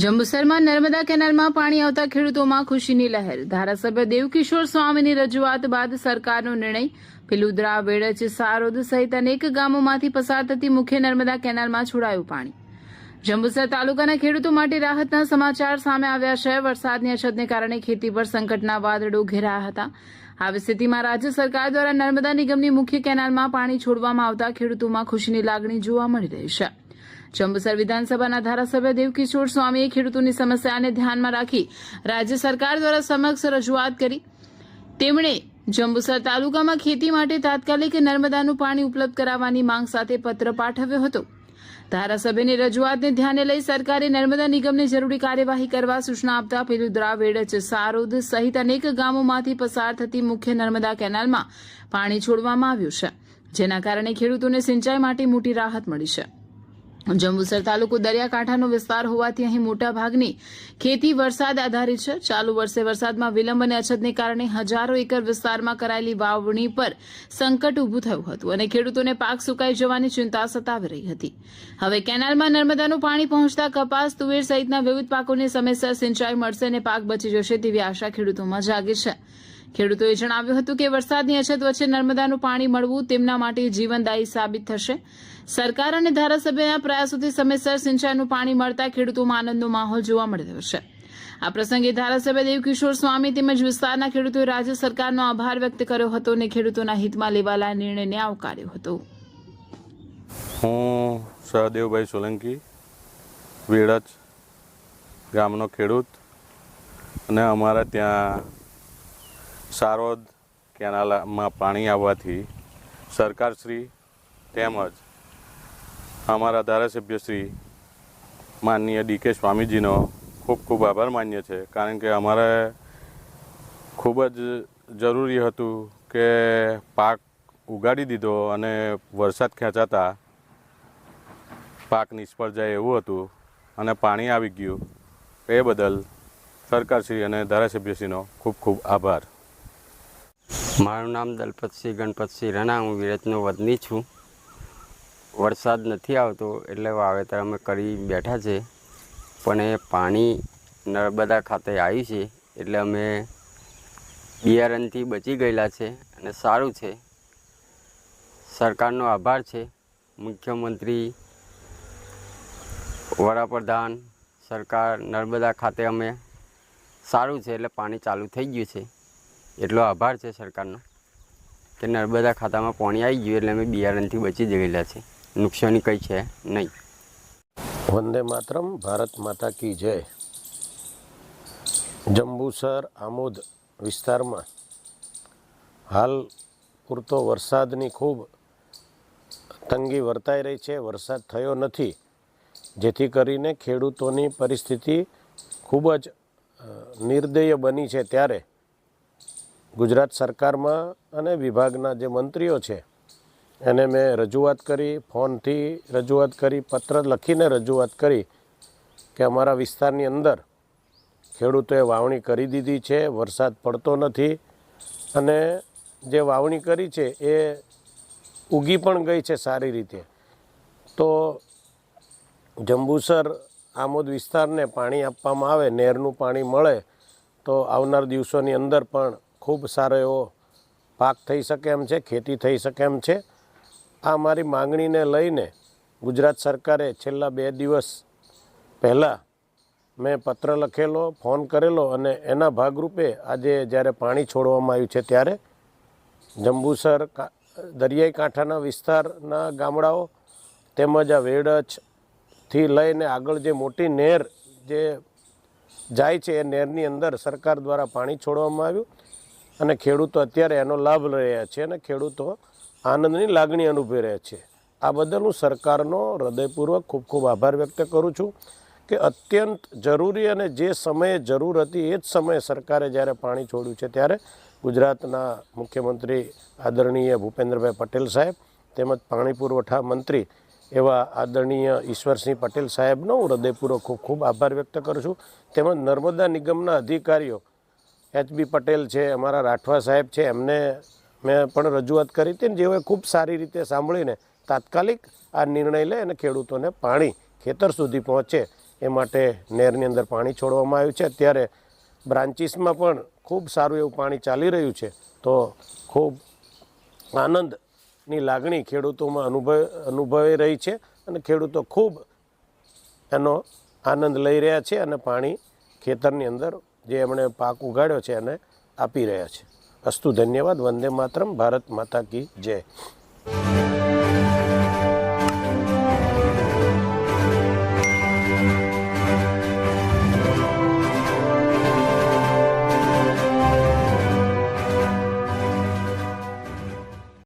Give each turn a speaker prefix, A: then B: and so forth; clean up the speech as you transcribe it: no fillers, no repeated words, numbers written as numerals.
A: જંબુસરમાં નર્મદા કેનાલમાં પાણી આવતા ખેડૂતોમાં ખુશીની લહેર। ધારાસભ્ય દેવકિશોર સ્વામીની રજૂઆત બાદ સરકારનો નિર્ણય। પિલુદ્રા, વેડજ, સારોદ સહિત અનેક ગામોમાંથી પસાર થતી મુખ્ય નર્મદા કેનાલમાં છોડાયું પાણી। જંબુસર તાલુકાના ખેડૂતો માટે રાહતના સમાચાર સામે આવ્યા છે। વરસાદની અછતને કારણે ખેતી પર સંકટના વાદળો ઘેરાયા હતા। આવી સ્થિતિમાં રાજ્ય સરકાર દ્વારા નર્મદા નિગમની મુખ્ય કેનાલમાં પાણી છોડવામાં આવતા ખેડૂતોમાં ખુશીની લાગણી જોવા મળી રહી છે। જંબુસર વિધાનસભાના ધારાસભ્ય દેવકિશોર સ્વામીએ ખેડૂતોની સમસ્યાને ધ્યાનમાં રાખી રાજ્ય સરકાર દ્વારા સમક્ષ રજૂઆત કરી। તેમણે જંબુસર તાલુકામાં ખેતી માટે તાત્કાલિક નર્મદાનું પાણી ઉપલબ્ધ કરાવવાની માંગ સાથે પત્ર પાઠવ્યો હતો। ધારાસભ્યની રજૂઆતને ધ્યાને લઈ સરકારે નર્મદા નિગમને જરૂરી કાર્યવાહી કરવા સૂચના આપતા પિલુદ્રા, વેડજ, સારોદ સહિત અનેક ગામોમાંથી પસાર થતી મુખ્ય નર્મદા કેનાલમાં પાણી છોડવામાં આવ્યું છે, જેના કારણે ખેડૂતોને સિંચાઈ માટે મોટી રાહત મળી છે। જંબુસર તાલુકો દરિયાકાંઠાનો વિસ્તાર હોવાથી અહીં મોટા ભાગની ખેતી વરસાદ આધારિત છે। ચાલુ વર્ષે વરસાદમાં વિલંબ અને અછતને કારણે હજારો એકર વિસ્તારમાં કરાયેલી વાવણી પર સંકટ ઊભું થયું હતું અને ખેડૂતોને પાક સુકાઈ જવાની ચિંતા સતાવી રહી હતી। હવે કેનાલમાં નર્મદાનું પાણી પહોંચતા કપાસ, તુવેર સહિતના વિવિધ પાકોને સમયસર સિંચાઈ મળશે અને પાક બચી જશે તેવી આશા ખેડૂતોમાં જાગી છે। ખેડૂતોએ જણાવ્યું હતું કે વરસાદની અછત વચ્ચે નર્મદાનું પાણી મળવું તેમના માટે જીવનદાયી સાબિત થશે। સરકાર અને ધારાસભ્યના પ્રયાસોથી સમયસર સિંચાઈનું પાણી મળતા ખેડૂતોમાં આનંદનો માહોલ જોવા મળી રહ્યો છે। આ પ્રસંગે ધારાસભ્ય દેવકિશોર સ્વામી તેમજ વિસ્તારના ખેડૂતોએ રાજ્ય સરકારનો આભાર વ્યક્ત કર્યો હતો અને ખેડૂતોના હિતમાં લેવાયેલા નિર્ણયને આવકાર્યો હતો।
B: હું સહદેવભાઈ સોલંકી, વેડજ ગામનો ખેડૂત અને અમારા ત્યાં સારોદ કેનાલમાં પાણી આવવાથી સરકારશ્રી તેમજ અમારા ધારાસભ્યશ્રી માનનીય ડીકે સ્વામીજીનો ખૂબ ખૂબ આભાર માન્ય છે, કારણ કે અમારે ખૂબ જ જરૂરી હતું કે પાક ઉગાડી દીધો અને વરસાદ ખેંચાતા પાક નિષ્ફળ જાય એવું હતું અને પાણી આવી ગયું। એ બદલ સરકારશ્રી અને ધારાસભ્યશ્રીનો ખૂબ ખૂબ આભાર।
C: મારું નામ દલપતસિંહ ગણપતસિંહ રાણા, હું વેડજનો વતની છું। વરસાદ નથી આવતો એટલે વાવેતર અમે કરી બેઠા છે, પણ એ પાણી નર્મદા ખાતે આવ્યું છે એટલે અમે બિયારણથી બચી ગયેલા છે અને સારું છે। સરકારનો આભાર છે, મુખ્યમંત્રી, વડાપ્રધાન, સરકાર, નર્મદા ખાતે અમે સારું છે એટલે પાણી ચાલુ થઈ ગયું છે, એટલો આભાર છે સરકારનો કે નર્મદા ખાતામાં પાણી આવી ગયું એટલે અમે બિયારણથી બચી ગયેલા છે, નુકસાની કંઈ છે નહીં।
D: વંદે માતરમ, ભારત માતા કી જય। જંબુસર આમોદ વિસ્તારમાં હાલ પૂરતો વરસાદની ખૂબ તંગી વર્તાઈ રહી છે। વરસાદ થયો નથી, જેથી કરીને ખેડૂતોની પરિસ્થિતિ ખૂબ જ નિર્દય બની છે। ત્યારે ગુજરાત સરકારમાં અને વિભાગના જે મંત્રીઓ છે એને મેં રજૂઆત કરી, ફોનથી રજૂઆત કરી, પત્ર લખીને રજૂઆત કરી કે અમારા વિસ્તારની અંદર ખેડૂતોએ વાવણી કરી દીધી છે, વરસાદ પડતો નથી અને જે વાવણી કરી છે એ ઉગી પણ ગઈ છે સારી રીતે। તો જંબુસર આમોદ વિસ્તારને પાણી આપવામાં આવે, નહેરનું પાણી મળે તો આવનાર દિવસોની અંદર પણ ખૂબ સારો એવો પાક થઈ શકે એમ છે, ખેતી થઈ શકે એમ છે। આ મારી માંગણીને લઈને ગુજરાત સરકારે છેલ્લા 2 દિવસ પહેલાં મેં પત્ર લખેલો, ફોન કરેલો અને એના ભાગરૂપે આજે જ્યારે પાણી છોડવામાં આવ્યું છે ત્યારે જંબુસર દરિયાઈ કાંઠાના વિસ્તારના ગામડાઓ તેમજ આ વેડજથી લઈને આગળ જે મોટી નહેર જે જાય છે એ નહેરની અંદર સરકાર દ્વારા પાણી છોડવામાં આવ્યું અને ખેડૂતો અત્યારે એનો લાભ લઈ રહ્યા છે અને ખેડૂતો આનંદની લાગણી અનુભવી રહ્યા છે। આ બદલ હું સરકારનો હૃદયપૂર્વક ખૂબ ખૂબ આભાર વ્યક્ત કરું છું કે અત્યંત જરૂરી અને જે સમયે જરૂર હતી એ જ સમયે સરકારે જ્યારે પાણી છોડ્યું છે ત્યારે ગુજરાતના મુખ્યમંત્રી આદરણીય ભૂપેન્દ્રભાઈ પટેલ સાહેબ તેમજ પાણી પુરવઠા મંત્રી એવા આદરણીય ઈશ્વરસિંહ પટેલ સાહેબનો હું હૃદયપૂર્વક ખૂબ ખૂબ આભાર વ્યક્ત કરું છું। તેમજ નર્મદા નિગમના અધિકારીઓ HB પટેલ છે, અમારા રાઠવા સાહેબ છે, એમને મેં પણ રજૂઆત કરી હતી, જેઓએ ખૂબ સારી રીતે સાંભળીને તાત્કાલિક આ નિર્ણય લે અને ખેડૂતોને પાણી ખેતર સુધી પહોંચે એ માટે નહેરની અંદર પાણી છોડવામાં આવ્યું છે. અત્યારે બ્રાન્ચીસમાં પણ ખૂબ સારું એવું પાણી ચાલી રહ્યું છે. તો ખૂબ આનંદની લાગણી ખેડૂતોમાં અનુભવાઈ રહી છે અને ખેડૂતો ખૂબ એનો આનંદ લઈ રહ્યા છે અને પાણી ખેતરની અંદર જે એમણે પાક ઉગાડ્યો છે એને આપી રહ્યા છે. અસ્તુ ધન્યવાદ. વંદે માતરમ. ભારત માતા કી જય.